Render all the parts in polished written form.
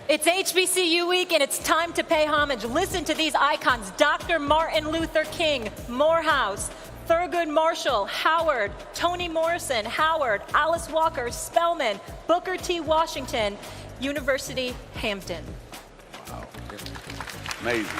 It's HBCU week and it's time to pay homage. Listen to these icons: Dr. Martin Luther King, Morehouse, Thurgood Marshall, Howard, Toni Morrison, Howard, Alice Walker, Spelman, Booker T. Washington, University Hampton. Wow. Amazing.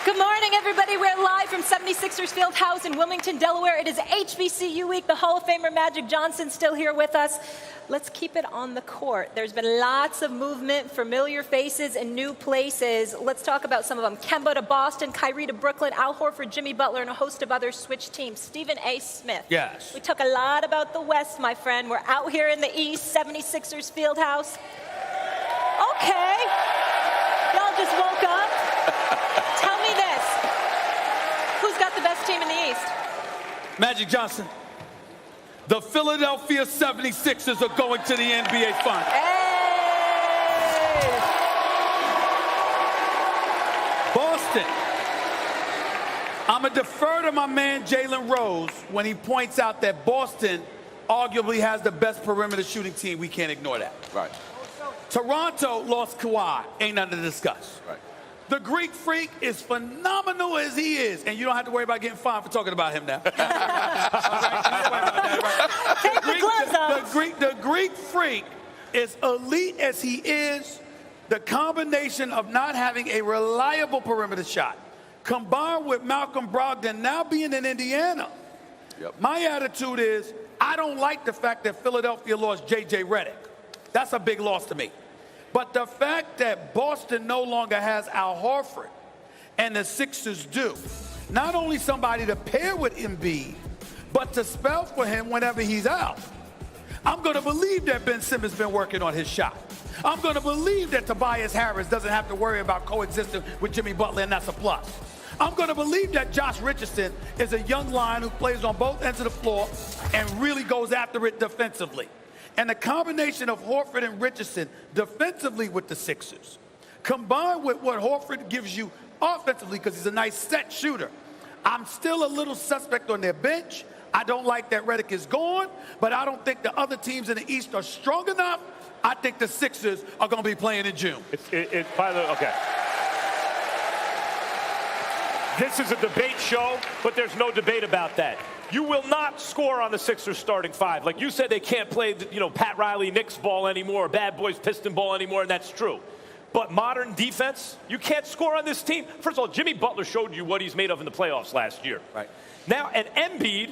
Good morning, everybody. We're live from 76ers Fieldhouse in Wilmington, Delaware. It is HBCU week. The Hall of Famer Magic Johnson still here with us. Let's keep it on the court. There's been lots of movement, familiar faces, and new places. Let's talk about some of them. Kemba to Boston, Kyrie to Brooklyn, Al Horford, Jimmy Butler, and a host of others switch teams. Stephen A. Smith. Yes. We talk a lot about the West, my friend. We're out here in the East, 76ers Fieldhouse. Okay. Y'all just woke up. Tell me this. Who's got the best team in the East? Magic Johnson. The Philadelphia 76ers are going to the NBA Finals. Hey! Boston. I'm going to defer to my man Jalen Rose when he points out that Boston arguably has the best perimeter shooting team. We can't ignore that. Right. Toronto lost Kawhi. Ain't nothing to discuss. Right. The Greek Freak is phenomenal as he is, and you don't have to worry about getting fined for talking about him now. Take the gloves off. The Greek Freak is elite as he is. The combination of not having a reliable perimeter shot, combined with Malcolm Brogdon now being in Indiana. Yep. My attitude is I don't like the fact that Philadelphia lost J.J. Redick. That's a big loss to me. But the fact that Boston no longer has Al Horford and the Sixers do, not only somebody to pair with Embiid, but to spell for him whenever he's out. I'm going to believe that Ben Simmons been working on his shot. I'm going to believe that Tobias Harris doesn't have to worry about coexisting with Jimmy Butler, and that's a plus. I'm going to believe that Josh Richardson is a young lion who plays on both ends of the floor and really goes after it defensively. And the combination of Horford and Richardson defensively with the Sixers, combined with what Horford gives you offensively, because he's a nice set shooter, I'm still a little suspect on their bench. I don't like that Redick is gone, but I don't think the other teams in the East are strong enough. I think the Sixers are going to be playing in June. Okay. This is a debate show, but there's no debate about that. You will not score on the Sixers starting five. Like you said, they can't play, Pat Riley Knicks ball anymore, Bad Boys Piston ball anymore, and that's true. But modern defense, you can't score on this team. First of all, Jimmy Butler showed you what he's made of in the playoffs last year. Right. Now, and Embiid,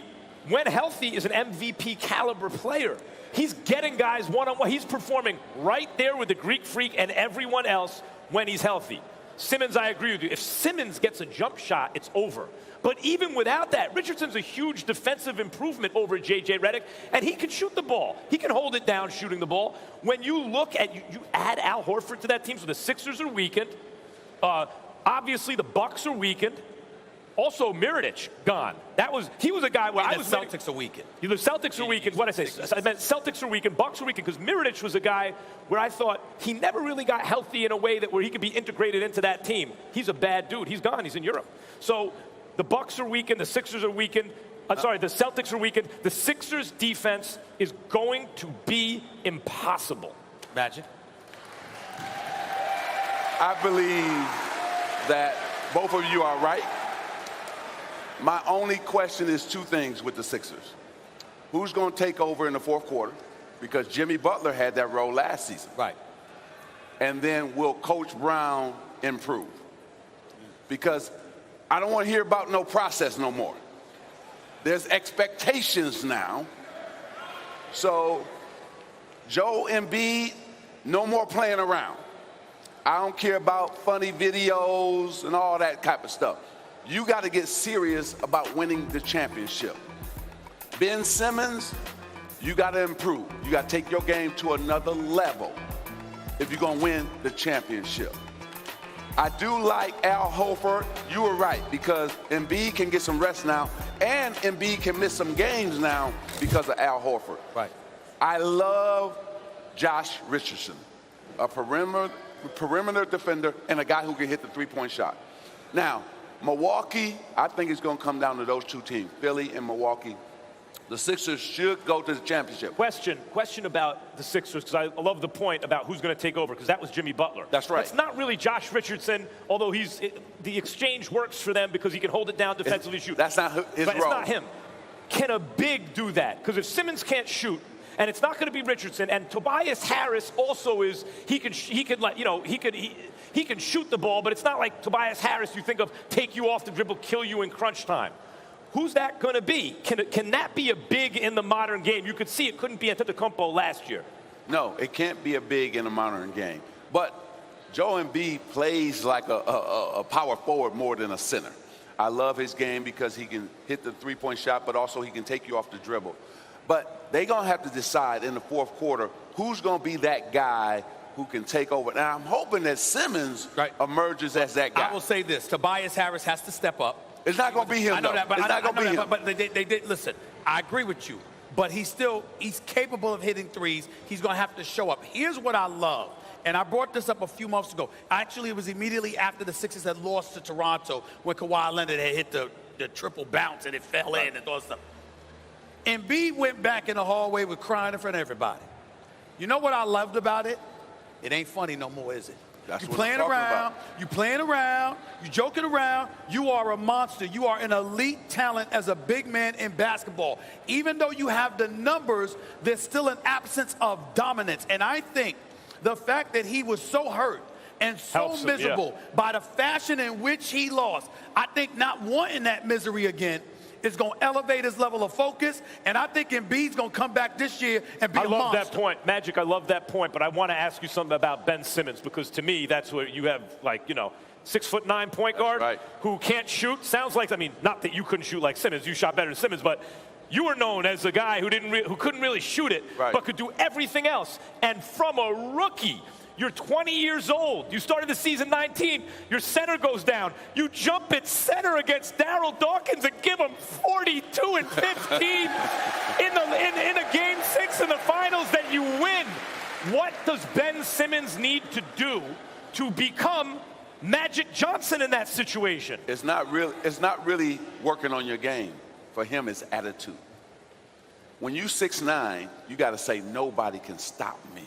when healthy, is an MVP caliber player. He's getting guys one-on-one. He's performing right there with the Greek Freak and everyone else when he's healthy. Simmons, I agree with you. If Simmons gets a jump shot, it's over. But even without that, Richardson's a huge defensive improvement over J.J. Redick, and he can shoot the ball. He can hold it down shooting the ball. When you look at, you add Al Horford to that team, so the Sixers are weakened. Obviously, the Bucks are weakened. Also, Mirotic gone. He was a guy where The Celtics are weakened. The Celtics are weakened. What did I say? I meant Celtics are weakened. Bucks are weakened because Mirotic was a guy where I thought he never really got healthy in a way where he could be integrated into that team. He's a bad dude. He's gone. He's in Europe. So the Bucks are weakened. The Sixers are weakened. The Celtics are weakened. The Sixers' defense is going to be impossible. Magic. I believe that both of you are right. My only question is two things with the Sixers. Who's going to take over in the fourth quarter? Because Jimmy Butler had that role last season. Right. And then will Coach Brown improve? Because I don't want to hear about no process no more. There's expectations now. So Joel Embiid, no more playing around. I don't care about funny videos and all that type of stuff. You got to get serious about winning the championship. Ben Simmons, you got to improve. You got to take your game to another level if you're going to win the championship. I do like Al Horford. You were right, because Embiid can get some rest now, and Embiid can miss some games now because of Al Horford. Right. I love Josh Richardson, a perimeter defender and a guy who can hit the three-point shot. Now, Milwaukee, I think it's going to come down to those two teams, Philly and Milwaukee. The Sixers should go to the championship. Question about the Sixers, because I love the point about who's going to take over, because that was Jimmy Butler. That's right. It's not really Josh Richardson, although the exchange works for them because he can hold it down defensively, shoot. That's not his but role. It's not him. Can a big do that? Because if Simmons can't shoot, and it's not going to be Richardson, and Tobias Harris also is, he can shoot the ball, but it's not like Tobias Harris you think of take you off the dribble, kill you in crunch time. Who's that going to be? Can that be a big in the modern game? You could see it couldn't be Antetokounmpo last year. No, it can't be a big in a modern game. But Joel Embiid plays like a power forward more than a center. I love his game because he can hit the three-point shot, but also he can take you off the dribble. But they're going to have to decide in the fourth quarter who's going to be that guy who can take over. Now, I'm hoping that Simmons emerges as that guy. I will say this. Tobias Harris has to step up. It's not going to be him, I know though. that, but it's not going to be him. But they did. Listen, I agree with you. But he's capable of hitting threes. He's going to have to show up. Here's what I love. And I brought this up a few months ago. Actually, it was immediately after the Sixers had lost to Toronto when Kawhi Leonard had hit the triple bounce and it fell in and all that stuff. Embiid went back in the hallway with crying in front of everybody. You know what I loved about it? It ain't funny no more, is it? That's you what playing I'm talking around, about. you playing around, you joking around, you are a monster. You are an elite talent as a big man in basketball. Even though you have the numbers, there's still an absence of dominance. And I think the fact that he was so hurt and so miserable by the fashion in which he lost, I think not wanting that misery again is going to elevate his level of focus, and I think Embiid's going to come back this year and be a monster. I love that point. Magic, I love that point, but I want to ask you something about Ben Simmons, because to me, that's where you have, 6'9" point guard who can't shoot. Sounds like, not that you couldn't shoot like Simmons. You shot better than Simmons, but you were known as a guy who couldn't really shoot it, but could do everything else. And from a rookie, you're 20 years old. You started the season 19. Your center goes down. You jump at center against Darryl Dawkins and give him 42 and 15 in a game 6 in the finals that you win. What does Ben Simmons need to do to become Magic Johnson in that situation? It's not really working on your game. For him, it's attitude. When you 6'9", you got to say nobody can stop me,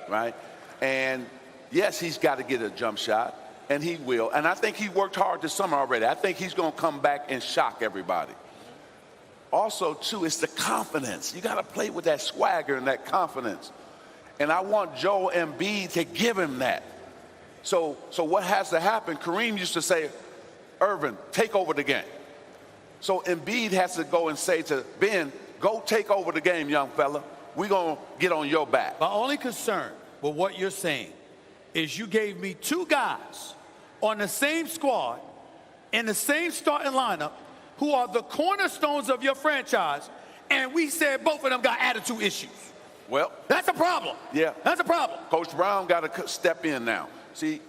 right? And yes, he's got to get a jump shot, and he will. And I think he worked hard this summer already. I think he's going to come back and shock everybody. Also, too, it's the confidence. You got to play with that swagger and that confidence. And I want Joel Embiid to give him that. So what has to happen? Kareem used to say, Irvin, take over the game. So Embiid has to go and say to Ben, go take over the game, young fella. We're going to get on your back. My only concern with what you're saying is you gave me two guys on the same squad in the same starting lineup who are the cornerstones of your franchise, and we said both of them got attitude issues. Well, that's a problem. Yeah. That's a problem. Coach Brown got to step in now. See,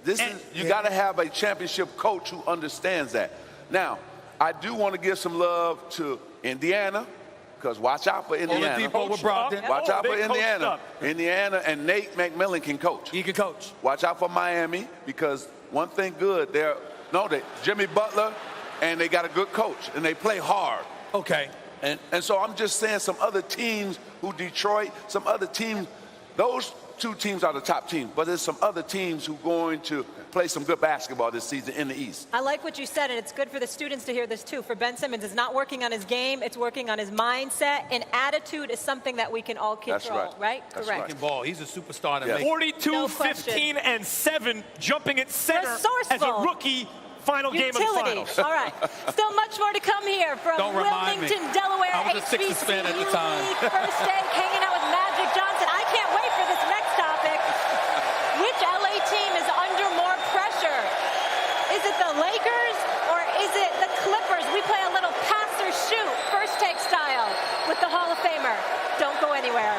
you got to have a championship coach who understands that. Now, I do want to give some love to Indiana, because watch out for Indiana. Watch out for Indiana. Indiana and Nate McMillan can coach. He can coach. Watch out for Miami, because one thing good, Jimmy Butler, and they got a good coach, and they play hard. Okay. And so I'm just saying some other teams Detroit, some other teams, those two teams are the top teams, but there's some other teams who are going to play some good basketball this season in the East. I like what you said, and it's good for the students to hear this too. For Ben Simmons, it's not working on his game, it's working on his mindset, and attitude is something that we can all control, right? That's Correct. right. Ball. He's a superstar. 42, 15, and 7, jumping at center as a rookie. Final game of the finals. All right. Still much more to come here from Wilmington, Delaware. I was a Sixers fan at the time. First day hanging out with Magic Johnson. I can't wait for this next topic. Which LA team is under more pressure? Is it the Lakers or is it the Clippers? We play a little pass or shoot, first take style with the Hall of Famer. Don't go anywhere.